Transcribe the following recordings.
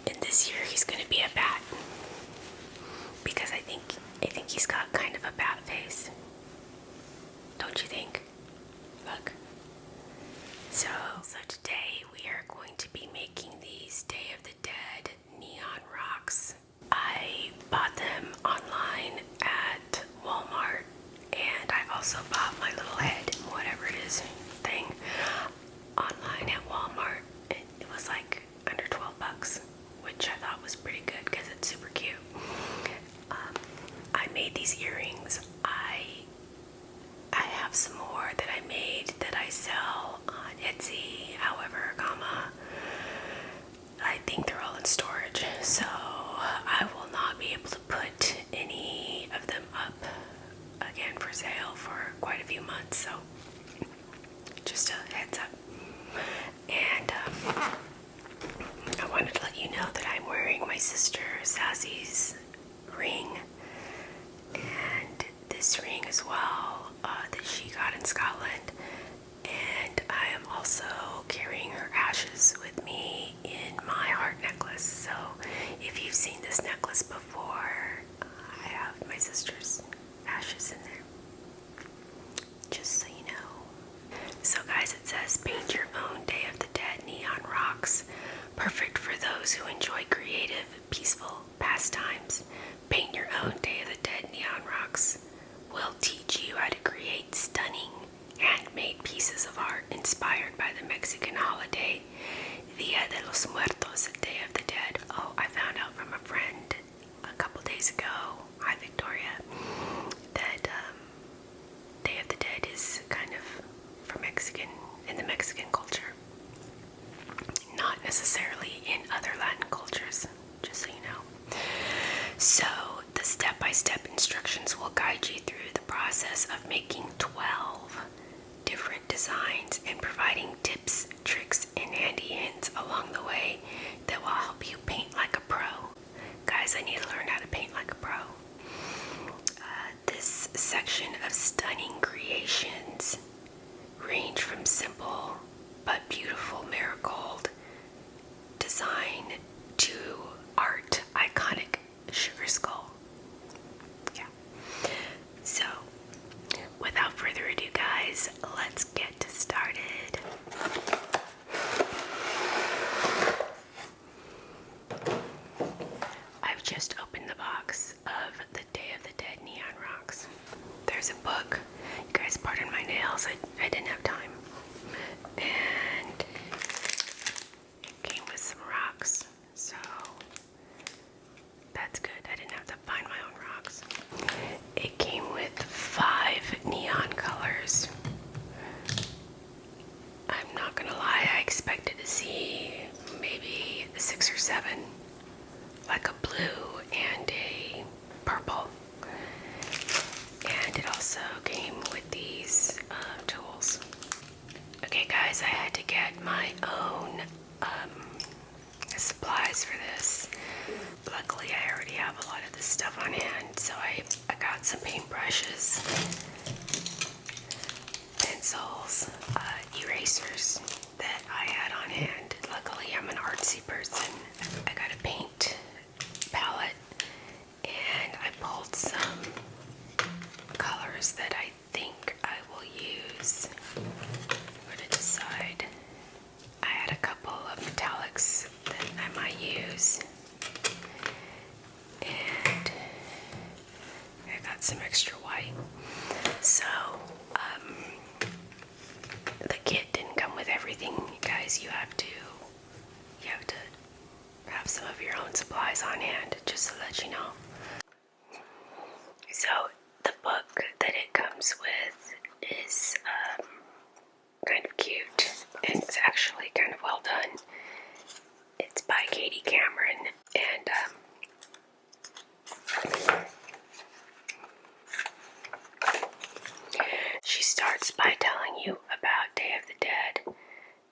And this year he's going to be a bat. Because I think he's got kind of a bat face. Don't you think? Look. So today we are going to be making these Day of the Dead neon rocks. I bought them online at Walmart, and I also bought my little head, whatever it is, thing, online at Walmart. It was like under $12, which I thought was pretty good because it's super cute. I made these earrings. I have some more that I made that I sell on Etsy, however, I think they're all in storage, so I will not be able to put any of them up again for sale for quite a few months, so just a heads up. And I wanted to let you know that I'm wearing my sister Sassy's ring, and this ring as well that she got in Scotland. And I am also carrying her ashes with me in my heart necklace. So if you've seen this necklace before, I have my sister's ashes in there. Just so you know. So guys, it says paint your own Day of the Dead neon rocks. Perfect for those who enjoy creative, peaceful pastimes. Paint your own Day of the Dead neon rocks. We'll teach you how to create stunning handmade pieces of art inspired by the Mexican holiday, Dia de los Muertos, Day of the Dead. Oh, I found out from a friend a couple days ago, hi Victoria, that Day of the Dead is kind of in the Mexican culture. Not necessarily in other Latin cultures, just so you know. So, the step-by-step instructions will guide you through the process of making 12 different designs and providing tips, tricks, and handy hints along the way that will help you paint like a pro. Guys, I need to learn how to paint like a pro. This section of stunning creations range from simple but beautiful marigold design to art iconic sugar skull. Yeah. So, without further ado, guys, let's get started. I've just opened the box of the Day of the Dead neon rocks. There's a book. You guys, pardon my nails. I didn't have time. And it came with some rocks. So that's good. I didn't have to find my own rocks. It came with 5 neon colors. I'm not gonna lie, I expected to see maybe 6 or 7. Like a blue and a purple. And it also came with these tools. Okay guys, I had to get my own supplies for this. Luckily, I already have a lot of this stuff on hand, so I got some paintbrushes, pencils, erasers that I had on hand. Luckily, I'm an artsy person. I got a paint palette, and I pulled some colors that I think I will use. I'm going to decide. I had a couple of metallics that I might use. And I got some extra white. So, the kit didn't come with everything, guys. You have to have some of your own supplies on hand, just to let you know. So, the book that it comes with is kind of cute, and it's actually kind of well done. It's by Katie Cameron, and she starts by telling you about Day of the Dead.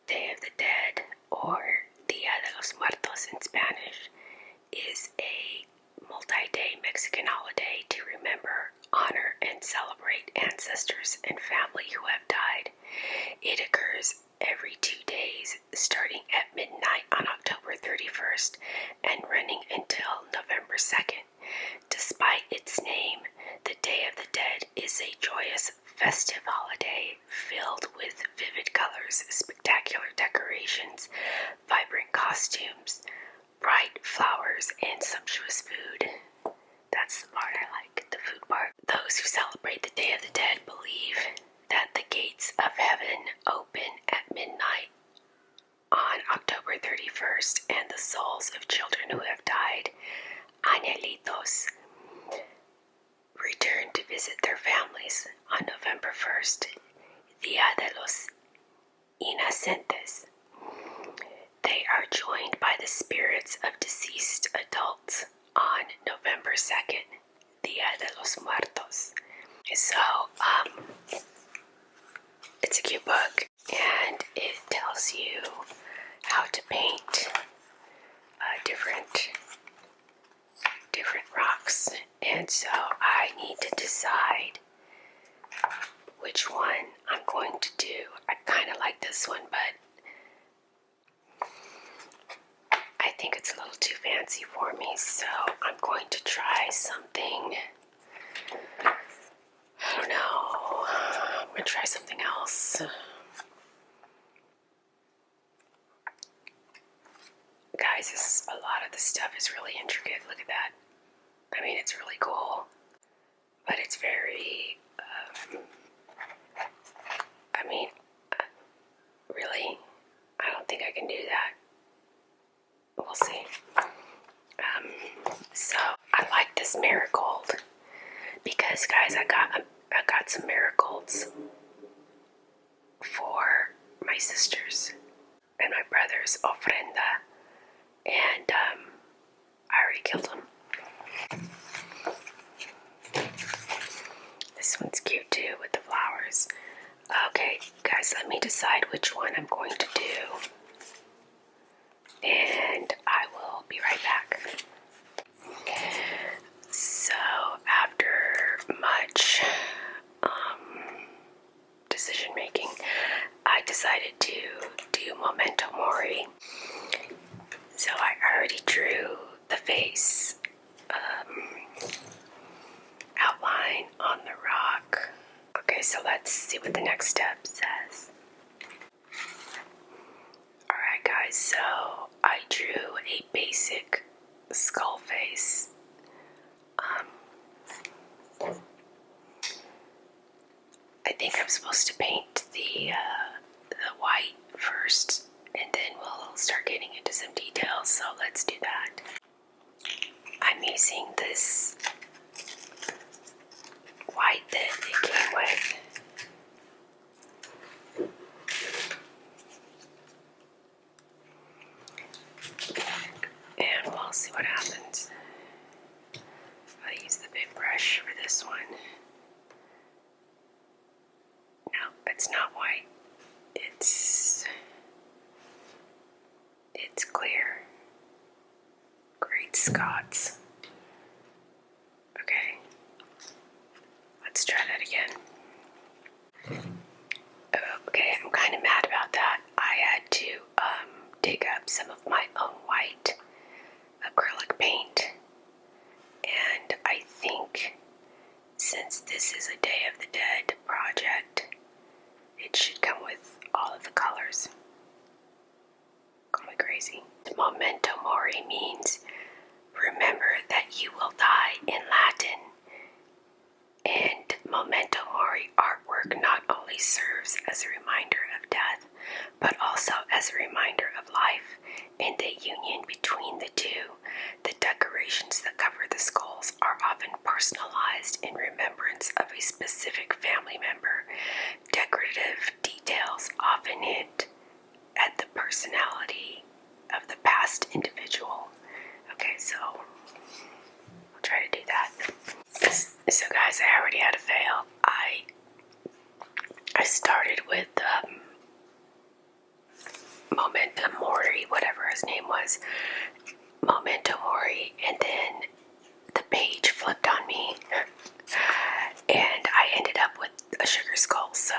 Day of the Dead, or Dia de los Muertos in Spanish, is a multi-day Mexican holiday to remember, honor, and celebrate ancestors and family who have died. It occurs every 2 days, starting at midnight on October 31st and running until November 2nd. Despite its name, the Day of the Dead is a joyous, festive holiday filled with vivid colors, spectacular decorations, vibrant costumes, bright flowers, and sumptuous food. That's the part I like, the food part. Those who celebrate the Day of the Dead believe that the gates of heaven open at midnight on October 31st, and the souls of children who have died, angelitos, return to visit their families on November 1st, Dia de los Inocentes. They are joined by the spirits of deceased adults on November 2nd, Dia de los Muertos. So, it's a cute book, and it tells you how to paint different rocks. And so I need to decide which one I'm going to do. I kind of like this one, but I think it's a little too fancy for me, so I'm going to try something. I don't know. I'm going to try something else. Guys, a lot of the stuff is really intricate. Look at that. I mean, it's really cool, but it's very, really, I don't think I can do that. We'll see. So I like this marigold because, guys, I got some marigolds for my sisters and my brother's ofrenda, and I already killed them. This one's cute too with the flowers. Okay, guys, let me decide which one I'm going to do, and I will be right back. So, after much decision making, I decided to do Memento Mori. So I already drew the face outline on the rock. Okay, so let's see what the next step says. Alright guys, so I drew a basic skull face. I think I'm supposed to paint the white first, and then we'll start getting into some details, so let's do that. I'm using this white that it came with. And we'll see what happens. I'll use the big brush for this one. No, it's not white. It's clear. Great Scots. Okay. Let's try that again. Okay, I'm kind of mad about that. I had to dig up some of my own white acrylic paint, and I think since this is a Day of the Dead project, it should come with all of the colors. Call me crazy. Memento Mori means remember that you will die in Latin. And Memento Mori artwork not only serves as a reminder of death, but also as a reminder of life and the union between the two. The decorations that cover the skulls are often personalized in remembrance of a specific family member. Decorative details often hint at the personality of the past individual. Okay, so I'll try to do that. So guys, I already had a fail. I started with Memento Mori, whatever his name was, Memento Mori, and then the page flipped on me, and I ended up with a sugar skull. So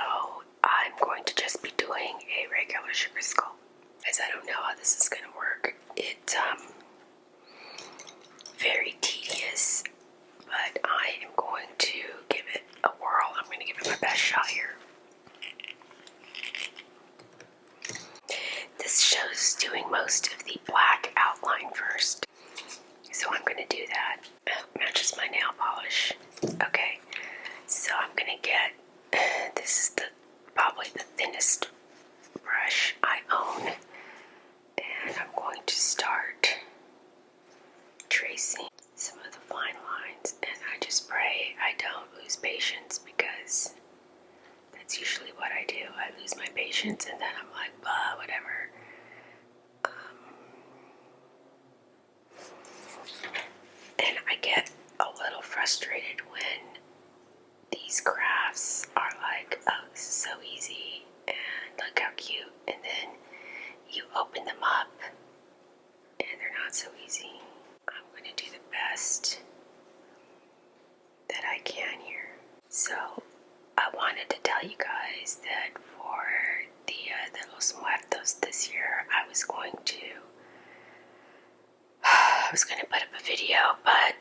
I'm going to just be doing a regular sugar skull, as I don't know how this is going to work. It's very tedious, but I am going to give it a whirl. I'm going to give it my best shot here. This shows doing most of the black outline first, so I'm going to do that. Matches my nail polish. Okay, so I'm going to get, this is probably the thinnest brush I own, and I'm going to start tracing some of the fine lines, and I just pray I don't lose patience, because that's usually what I do. I lose my patience and then I'm like, whatever. And I get a little frustrated when these crafts are like, oh, this is so easy and look how cute, and then you open them up and they're not so easy. I'm going to do the best that I can here. So I wanted to tell you guys that for the Los Muertos this year, I was going to put up a video, but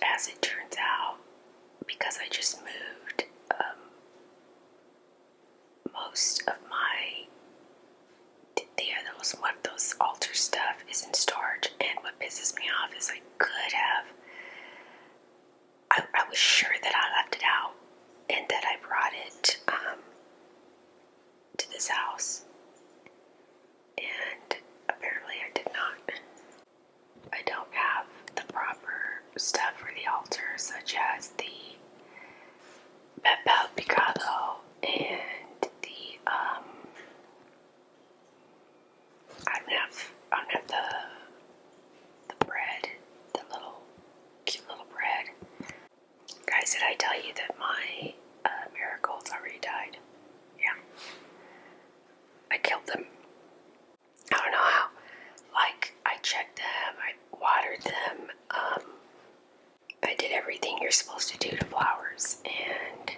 as it turns out, because I just moved, most of my the Los Muertos altar stuff is in storage, and what pisses me off is I was sure that I left it out and that I brought it to this house, and apparently I did not. I don't have the proper stuff for the altar, such as the papel picado and the I don't have the bread, the cute little bread. Guys, did I tell you that my marigolds already died? Yeah, I killed them. I don't know how. I checked them, I watered them, I did everything you're supposed to do to flowers, and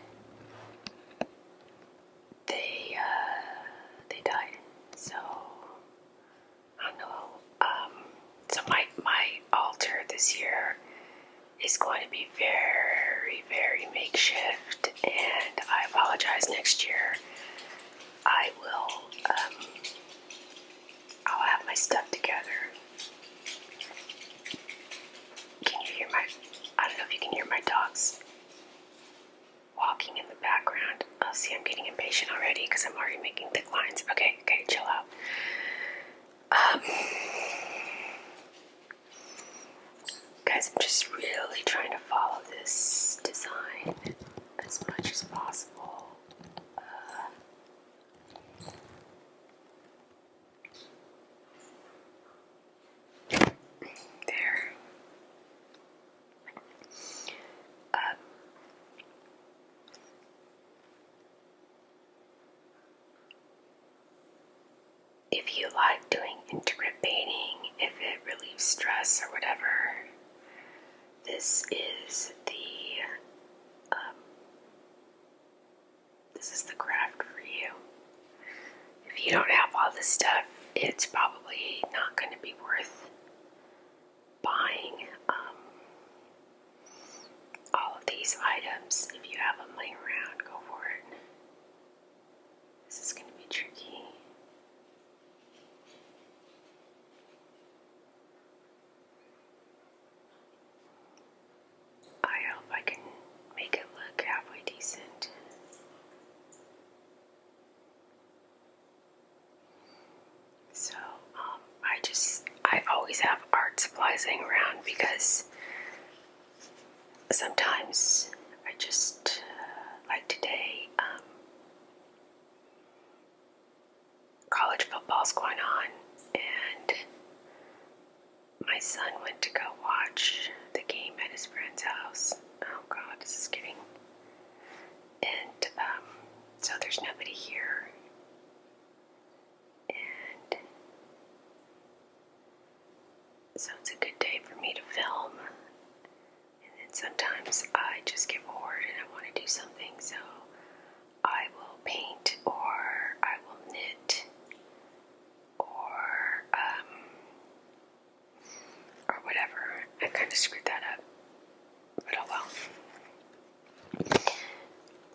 they died. So I don't know. So my altar this year is going to be very, very makeshift, and I apologize. Next year I will I'll have my stuff together. Can you hear I don't know if you can hear my dogs walking in the background. Oh, see, I'm getting impatient already because I'm already making thick lines. Okay, chill out. Guys, I'm just really trying to follow this design as much as possible. There. If you like doing intricate painting, if it relieves stress or whatever, this is the craft for you. If you don't have all this stuff, it's probably not going to be worth buying all of these items. If you have them laying around, go for it. This is going to be tricky. I hope I can make it look halfway decent. So, I always have art supplies laying around, because sometimes I just, like today, college football's going on, and my son went to go watch the game at his friend's house. Oh God, this is getting... And, so there's nobody here. And so it's a good day for me to film. And then sometimes I just get bored and I want to do something, so I will paint or I will knit or whatever. I kind of screwed that up, but oh well.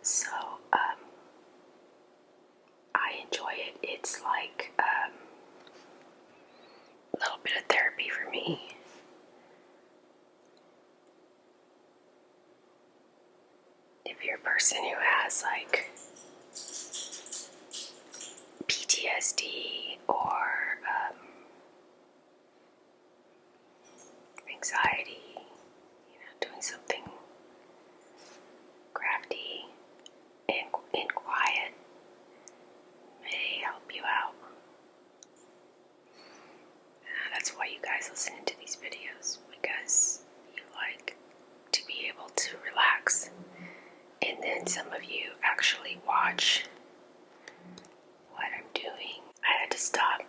So I enjoy it. It's like a little bit of therapy for me. If you're a person who has like PTSD or anxiety, doing something crafty and quiet may help you out. That's why you guys listen to these videos, because you like to be able to relax. And then some of you actually watch what I'm doing. I had to stop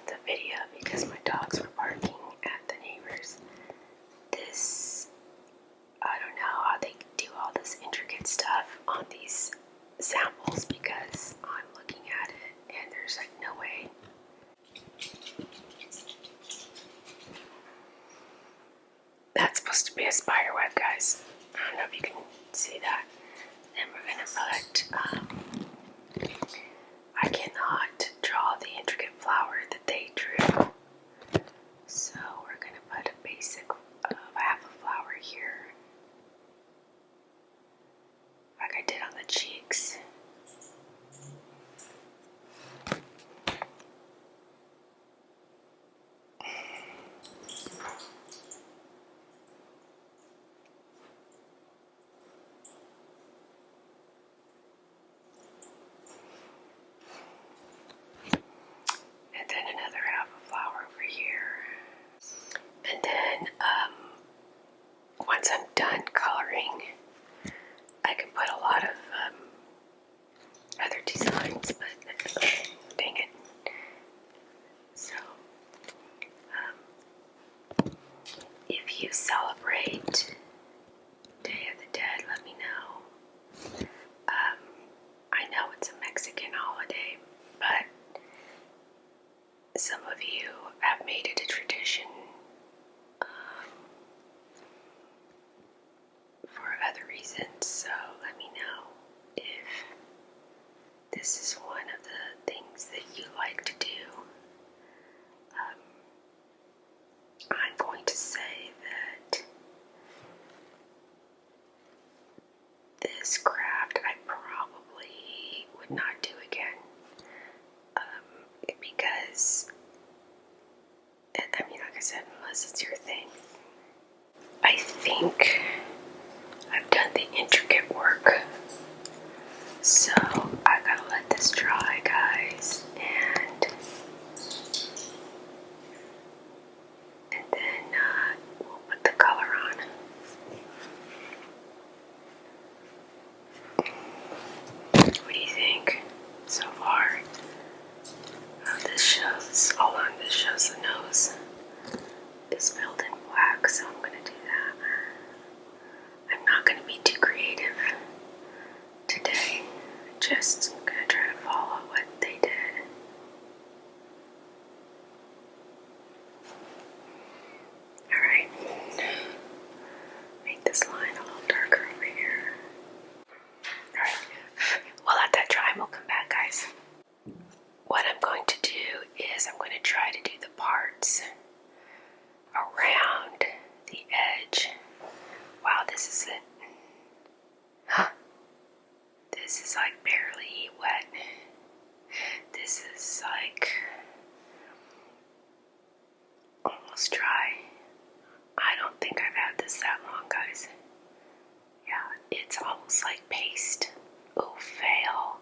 the video because my dogs were barking at the neighbors. I don't know how they do all this intricate stuff on these samples, because I'm looking at it and there's like no way. That's supposed to be a spider web, guys. I don't know if you can see that. Then we're gonna put, I cannot draw the intricate flower that they drew. So we're gonna put a basic of half a flower here, like I did on the cheeks. And then another half a flower over here. And then once I'm done coloring, I can put a lot of other designs, but dang it. So, if you celebrate Day of the Dead, let me know. I know it's a Mexican holiday, but some of you have made it a tradition for other reasons, so let me know if this is one of the things that you like to do. I'm going to say that this craft I probably would not do again, because, I mean, like I said, unless it's your thing. I think I've done the intricate work, so I gotta let this dry, guys, and then we'll put the color on. What do you think so far? Oh, this shows, hold on, this shows the nose is filled in black, so I'm gonna do that. I'm not gonna be too creative today. Just gonna try to follow what they did. Alright. Make this line a little darker over here. Alright. We'll let that dry and we'll come back, guys. What I'm going to do is I'm going to try to do the parts around the edge. Wow, this is it. This is like barely wet. This is like almost dry. I don't think I've had this that long, guys. Yeah, it's almost like paste. Oh, fail.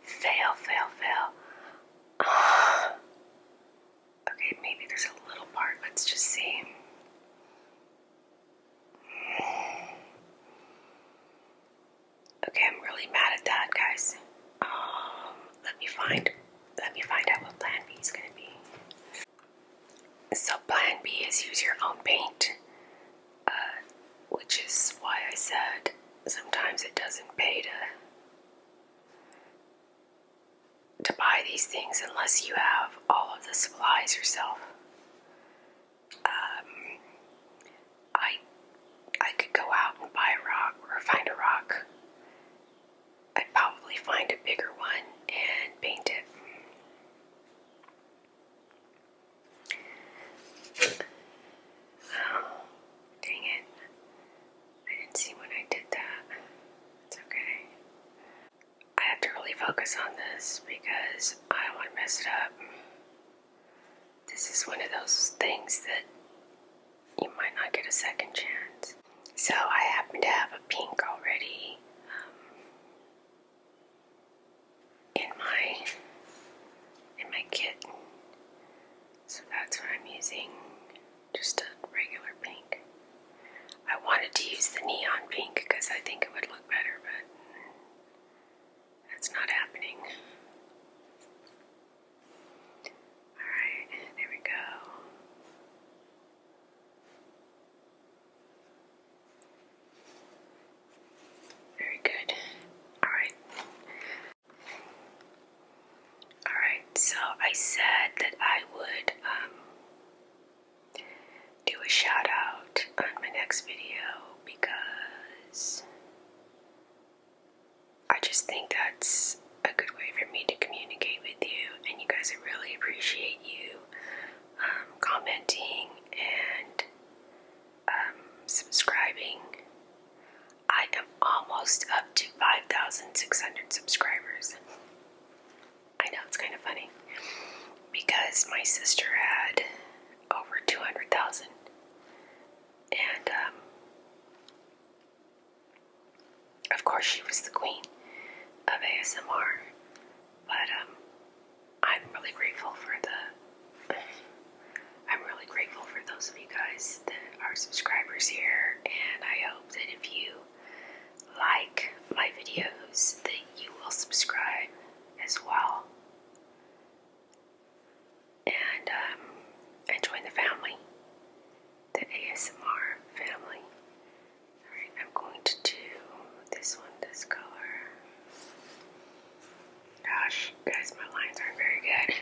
Fail, fail, fail. Okay, maybe there's a little part. Let's just see. Okay, I'm really mad at that, guys. Let me find out what plan B is going to be. So plan B is use your own paint, which why I said sometimes it doesn't pay to buy these things unless you have all of the supplies yourself. I could go out and buy a rock or find a rock. I'd probably find a bigger one and paint it. Oh, dang it. I didn't see when I did that. It's okay. I have to really focus on this because I don't want to mess it up. This is one of those things that you might not get a second chance. So I happen to have a pink already in my kit. So that's what I'm using. Just a regular pink. I wanted to use the neon pink because I think it would look better, but that's not happening. Alright, there we go. Very good. Alright. Alright, so I said that I would do a shout out on my next video because I just think that's a good way for me to communicate with you, and you guys, I really appreciate you commenting and subscribing. I am almost up to 5,600 subscribers. I know, it's kind of funny because my sister had over 200,000, and of course she was the queen of ASMR, but I'm really grateful for those of you guys that are subscribers here, and I hope that if you like my videos that you will subscribe as well and join the family, the ASMR family. Alright, I'm going to do this one, this color. Gosh, guys, my lines aren't very good.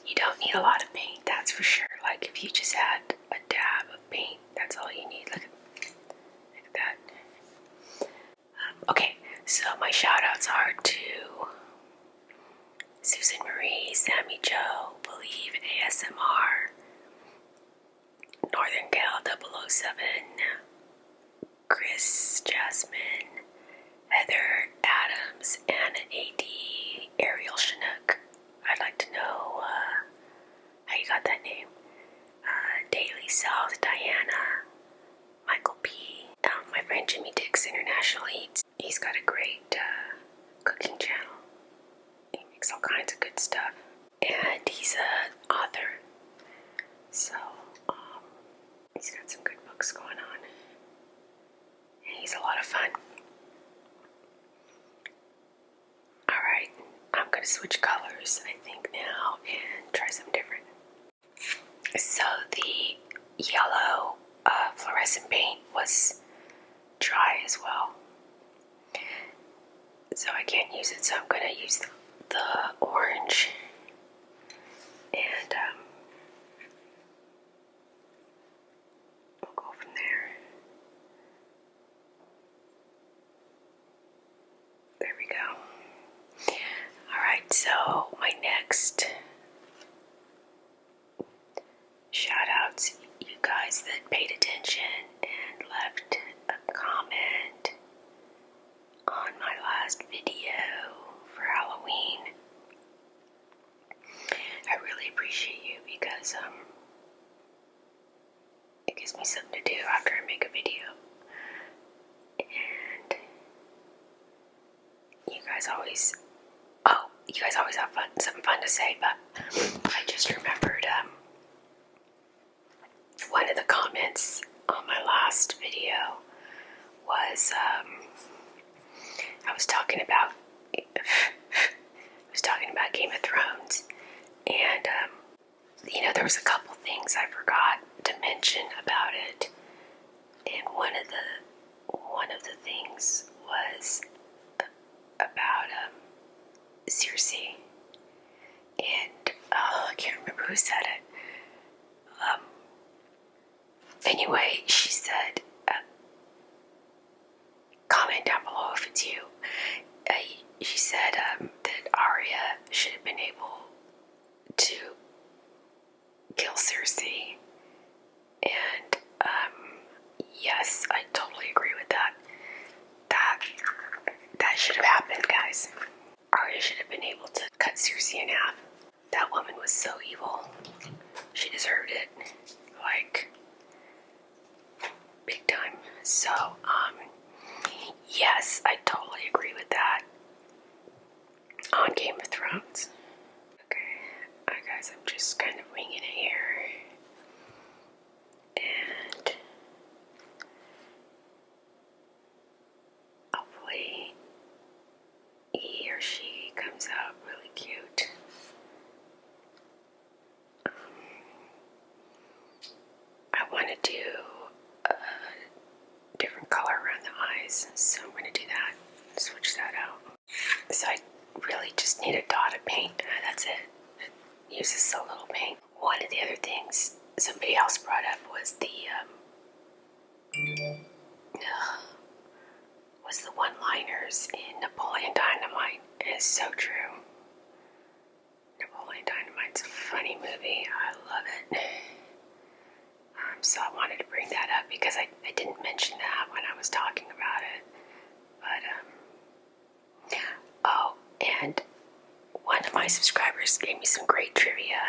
You don't need a lot of paint, that's for sure. Like if you just had a dab of paint, that's all you need. Look at that. Okay, so my shout outs are to Susan Marie, Sammy Joe, Believe ASMR, Northern Gal 007, Chris, Jasmine, Heather, Adams, Anna AD, Ariel Chinook. I'd like to know how you got that name. Daily South, Diana, Michael P. My friend Jimmy Dix International Eats. He's got a great cooking channel. He makes all kinds of good stuff. And he's an author. So, he's got some good books going on. And he's a lot of fun. Alright, I'm going to switch colors, I think, now and try something different. So, the yellow fluorescent paint was dry as well. So I can't use it, so I'm going to use the orange. And we'll go from there. There we go. Alright, so my next shout outs, you guys that paid attention and left a comment on my last video for Halloween. I really appreciate you because it gives me something to do after I make a video. And you guys always have something fun to say, but I just remembered one of the comments on my last video was I was talking about Game of Thrones, and there was a couple things I forgot to mention about it, and one of the things was about Circe, and I can't remember who said it. Anyway, she said, comment down below if it's you. She said that Arya should have been able to kill Circe, and yes, I totally agree with that. That should have happened, guys. Arya should have been able to cut Circe in half. That woman was so evil. She deserved it, like, big time. So, yes, I totally agree with that. On Game of Thrones. Okay, guys, I'm just kind of winging it here. And hopefully he or she comes out really cute. I want to do a different color around the eyes, so I'm going to do that. Switch that out. So I really just need a dot of paint. That's it. It uses so little paint. One of the other things somebody else brought up was the one-liners in Napoleon Dynamite. It's so true. Napoleon Dynamite's a funny movie. I love it. So I wanted to bring that up because I didn't mention that when I was talking about it. But, oh, and one of my subscribers gave me some great trivia.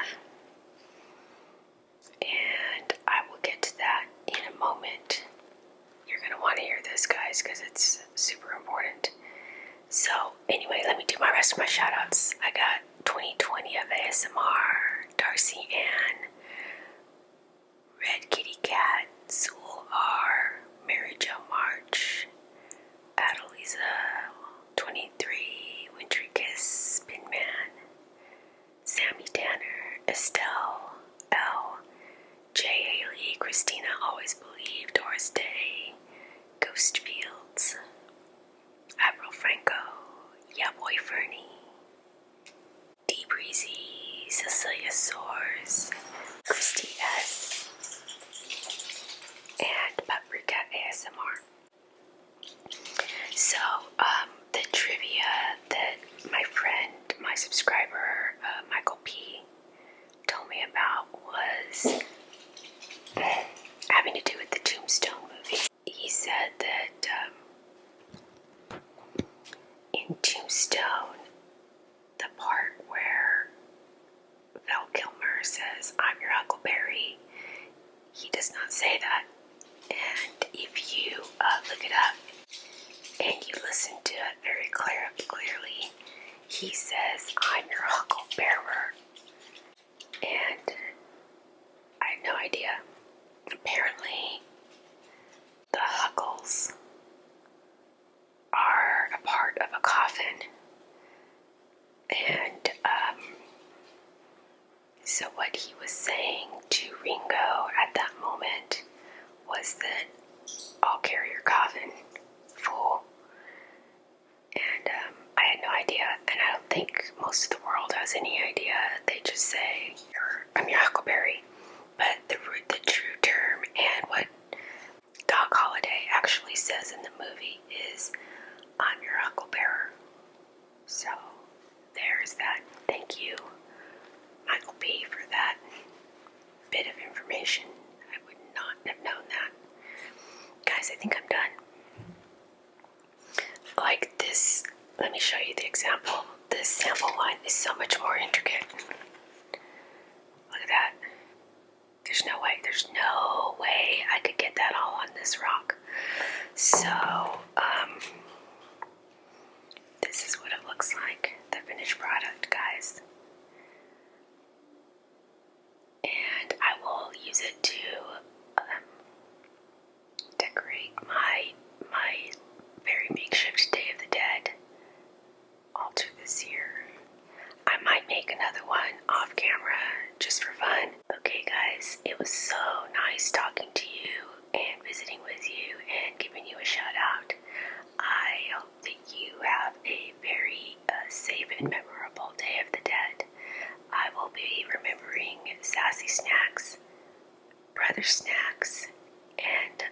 And I will get to that in a moment. You're going to want to hear this, guys, because it's super important. So, anyway, let me do my rest of my shout-outs. I got 2020 of ASMR, Darcy Ann, Red Kitty Cat, Sewell R, Mary Jo March, Adeliza 23, Wintry Kiss, Pinman, Sammy Tanner, Estelle L, J. Haley, Christina Always Believe, Doris Day, Ghost Fields, Avril Franco, Yeah Boy Fernie, D Breezy, Cecilia Soares, Christy S, and Paprika ASMR. So, the trivia that my friend, my subscriber, Michael P, told me about was having to do with the Tombstone movie. He said that in Tombstone, the part where Val Kilmer says, "I'm your Huckleberry," he does not say that. And if you look it up and you listen to it very clearly, he says, "I'm your Hucklebearer." And I had no idea. Apparently, the Huckles are a part of a coffin. And so what he was saying to Ringo at that moment was that, "I'll carry your coffin, fool." And I had no idea, and I don't think most of the world has any idea. They just say, "I'm your Huckleberry." But the true term and what Doc Holliday actually says in the movie is, "I'm your Hucklebearer." So there's that. Thank you, Michael B, for that bit of information. I would not have known that. Guys, I think I'm done. Like this, let me show you the example. This sample line is so much more intricate. Look at that. There's no way I could get that all on this rock. So, this is what it looks like, the finished product, guys. And I will use it to decorate my very makeshift Day of the Dead altar this year. I might make another one off camera just for fun. Okay, guys, it was so nice BrotherSnacks and